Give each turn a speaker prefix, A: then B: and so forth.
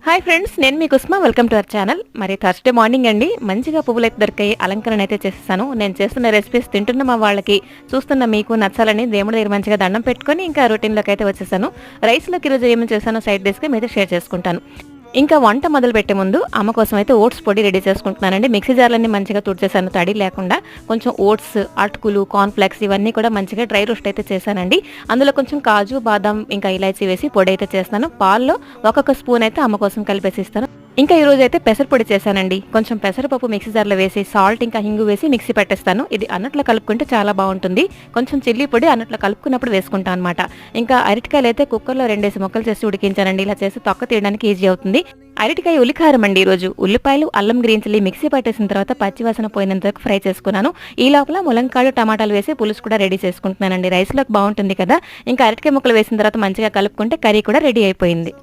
A: Hi friends, నేను మీ Kusma. Welcome to our channel. మరి థర్స్డే మార్నింగ్ అండి, మంచిగా పువ్వులు అయితే దొరికాయి. అలంకరణ అయితే చేసేసాను. నేను చేస్తున్న రెసిపీస్ తింటున్న మా వాళ్ళకి, చూస్తున్న మీకు నచ్చాలని దేవుడి దగ్గర మంచిగా దండం పెట్టుకొని ఇంకా రొటీన్లోకి అయితే వచ్చేసాను. రైస్లోకి ఈరోజు ఏమేమి చేశానో సైడ్ డిష్గా మీతో షేర్ చేసుకుంటాను. ఇంకా వంట మొదలు పెట్టే ముందు అమ్మ కోసం అయితే ఓట్స్ పొడి రెడీ చేసుకుంటున్నానండి. మిక్సీ జార్లన్నీ మంచిగా తుడిచేసాను తడి లేకుండా. కొంచెం ఓట్స్, అటుకులు, కార్న్ఫ్లెక్స్ ఇవన్నీ కూడా మంచిగా డ్రై రోస్ట్ అయితే చేశానండి. అందులో కొంచెం కాజు, బాదం ఇంకా ఇలాచీ వేసి పొడి అయితే చేస్తాను. పాల్లో ఒక్కొక్క స్పూన్ అయితే అమ్మ కోసం కలిపేసి ఇస్తాను. ఇంకా ఈ రోజు అయితే పెసరపొడి చేశానండి. కొంచెం పెసరపప్పు మిక్సీ జార్లో వేసి సాల్ట్ ఇంకా హింగు వేసి మిక్సీ పెట్టేస్తాను. ఇది అన్నట్లో కలుపుకుంటే చాలా బాగుంటుంది. కొంచెం చిల్లీ పొడి అన్నట్లో కలుపుకున్నప్పుడు వేసుకుంటాను అనమాట. ఇంకా అరటికాయలు అయితే కుక్కర్లో 2 ముక్కలు చేసి ఉడికించానండి. ఇలా చేసి తొక్క తీయడానికి ఈజీ అవుతుంది. అరటికాయ ఉల్లికారం అండి. ఈరోజు ఉల్లిపాయలు, అల్లం, గ్రీన్ చిల్లీ మిక్సీ పట్టేసిన తర్వాత పచ్చివాసన పోయినంత వరకు ఫ్రై చేసుకున్నాను. ఈ లోపల ములంకాడు, టమాటాలు వేసి పులుసు కూడా రెడీ చేసుకుంటున్నానండి. రైస్లోకి బాగుంటుంది కదా. ఇంకా అరటికాయ ముక్కలు వేసిన తర్వాత మంచిగా కలుపుకుంటే కర్రీ కూడా రెడీ అయిపోయింది.